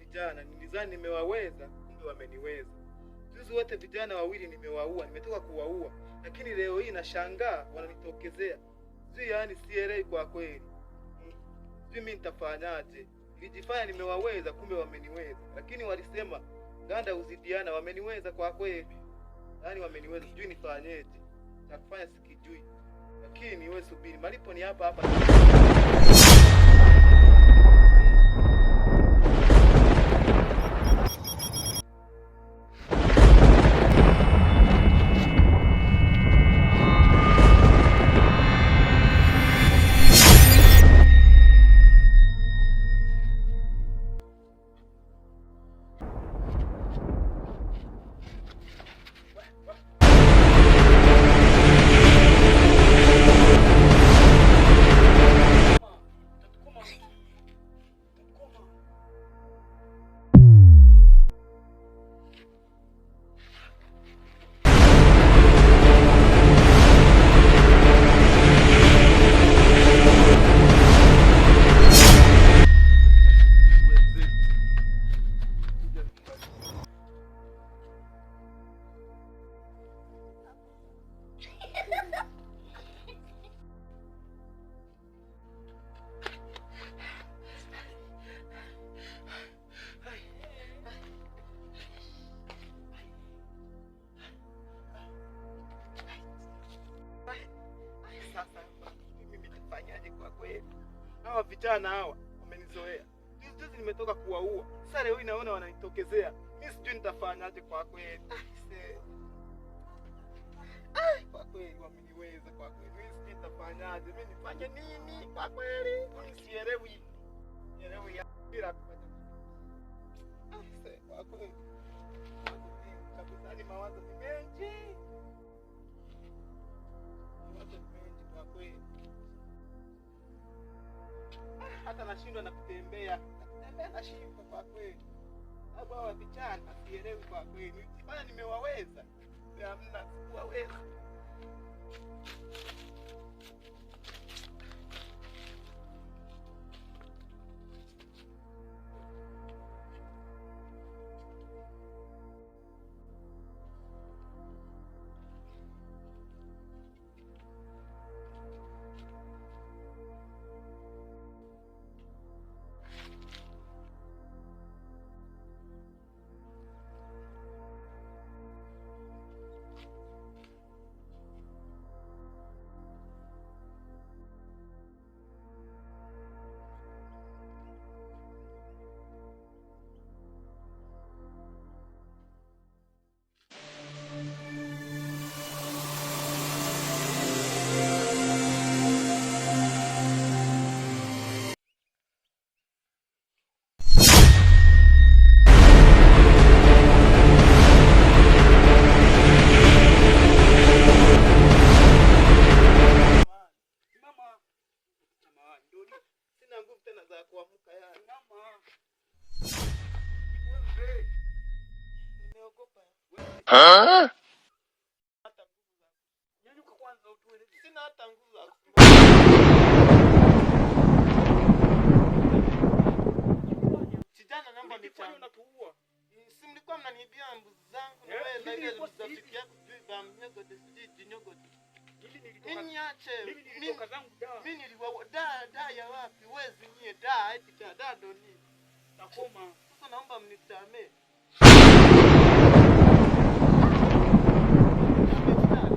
vijana nilizani nimewaweza, kumbe wameniweza. Juzi wote vijana wawili nimewaua, nimetoka kuwaua. Lakini leo hii nashangaa wananitokezea. Sijui yani sielewi kwa kweli. Sijui mimi nitafanyaje. Nilijifanya nimewaweza kumbe wameniweza. Lakini walisema ganda uzidiana, wameniweza kwa kweli. Yaani wameniweza, sijui nifanyeje. Cha kufanya sikijui. Lakini wewe subiri, malipo ni hapa hapa. Hawa vijana hawa wamenizoea. Juzi nimetoka kuwaua. Sasa leo naona wananitokezea. Mimi sijui nitafanyaje kwa kweli. Kwa kweli wameniweza kwa kweli. Mimi sijui nitafanyaje. Mimi nifanye nini kwa kweli? Mimi sielewi. Sielewi ya bila kufanya. Kwa kweli. Kabisa ni mawazo mengi. Mawazo mengi kwa kweli. Hata nashindwa na kutembea. Natembea nashindwa kwa kweli. Hawa vijana sielewi kwa kweli. Bana nimewaweza. Hamna kuwaweza. Sina nguvu tena za kuamka yani. Mama. Wewe. Nimeogopa. Hata nguvu za. Nyanyuka kwanza utueleze. Sina hata nguvu za kusimama. Kijana namba nifanye unatuua. Si mlikuwa mnaniibia mbuzi zangu na wewe na ile rafiki yako sijui bamnyogo sijui jinyogo. Mimi nilitoka zangu da. Mimi niliwa da ya wapi? Wezi nyie da eti da ndo nini? Takoma. Sasa naomba mnisamee.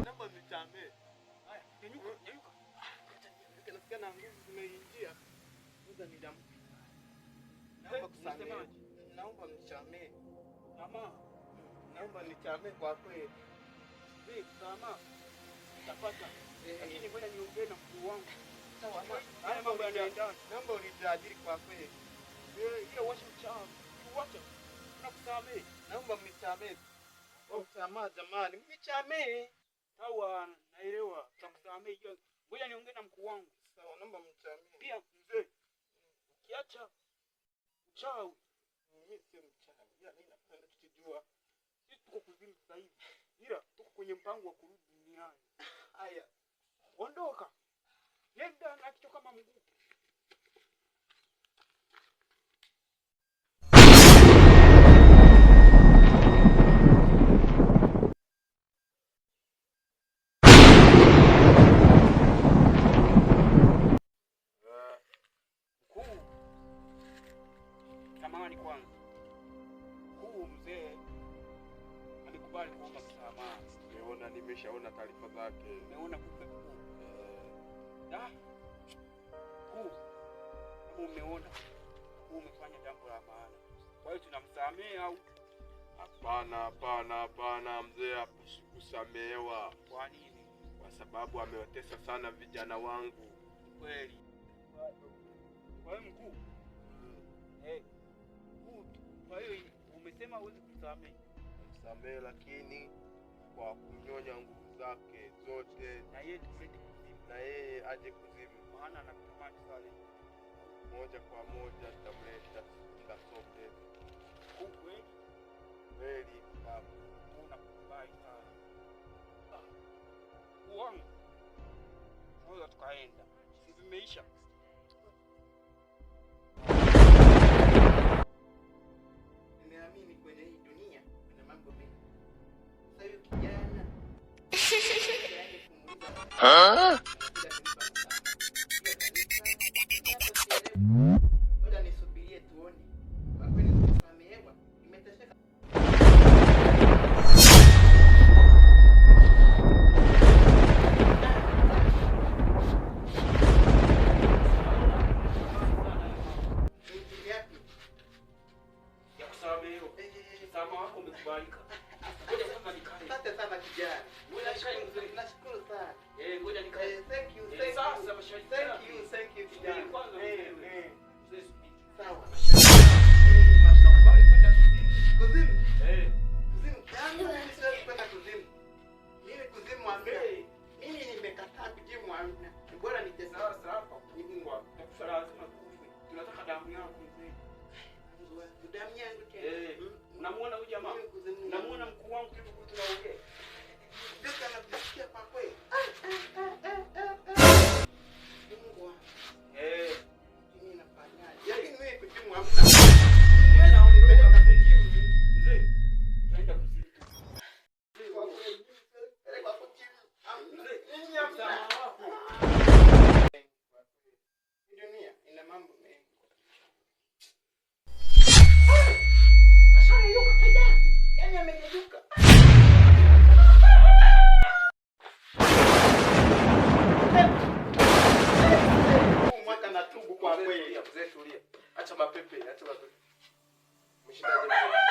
Naomba mnisamee. Haya, nyanyuka. Nasikia na nguvu zimeingia. Sasa ni damu. Naomba kusamee. Naomba mnisamee. Mama, naomba nisamee kwa kweli. Mama. Tapata. Lakini ngoja niongee na mkuu wangu. Sawa. Haya mambo yanaenda. Naomba unitajiri kwa kweli. Hiyo wacha mchana. Wacha. Nakusamee. Naomba mnisamee. Msamaha jamani. Mnisamee. Sawa, naelewa. Takusamee hiyo. Ngoja niongee na mkuu wangu. Sawa, naomba mnisamee. Pia mzee. Ukiacha uchawi. Mimi si mchawi. Mimi napenda tukijua. Sisi tuko kuzimu sasa hivi. Ila tuko kwenye mpango wa kurudi duniani. Haya. Ondoka. Nenda na kitu kama mguu. umeona umefanya jambo la maana. Kwa hiyo tunamsamehe au? Hapana mzee, hapashi kusamehewa. Kwa nini? Kwa sababu amewatesa sana vijana wangu. Kweli. Kwa hiyo mkuu. Kwa hiyo umesema huwezi kusamehe. Msamehe lakini kwa kunyonya nguvu zake zote, na yeye tumlete kuzimu. Na yeye aje kuzimu. Maana anakutamani sana. Moja kwa moja tutamleta Ngasobe. Kweli? Kweli baba. Unakubali sana. Uongo. Sasa tukaenda. Si vimeisha? Nimeamini kwenye hii dunia kuna mambo mengi. Sasa hiyo kijana ngoja nisubirie tuone. Kwa kweli kusamehewa imetesheka. Asante sana kijana. Nashukuru sana. Ngoja nikae. Thank you kijana. Sawa. Nakubali kwenda kuzimu. Kuzimu. Siwezi kwenda kuzimu. Mimi kuzimu amna. Mimi nimekataa kuzimu amna. Ni bora niteseke hapa. Ni Mungu atakufa lazima kufe. Tunataka damu yako mzee. Damu yangu tena. Unamuona huyu jamaa? Unamuona mkuu wangu tulivyokuwa tunaongea? Sasa nasikia kwa kweli. Mungu wangu. Mimi nafanyaje? Lakini mimi kuzimu hamna. Wewe na unipeleka kuzimu. Mzee, naenda kuzimu. Kwa kweli, peleka kuzimu. Mimi hamna. Dunia ina mambo mengi. Ashayuka kijana. Yaani ameyuka. Mwaka natubu kwa kweli. Mzee tulia. Acha mapepe. Mshindaje mzee?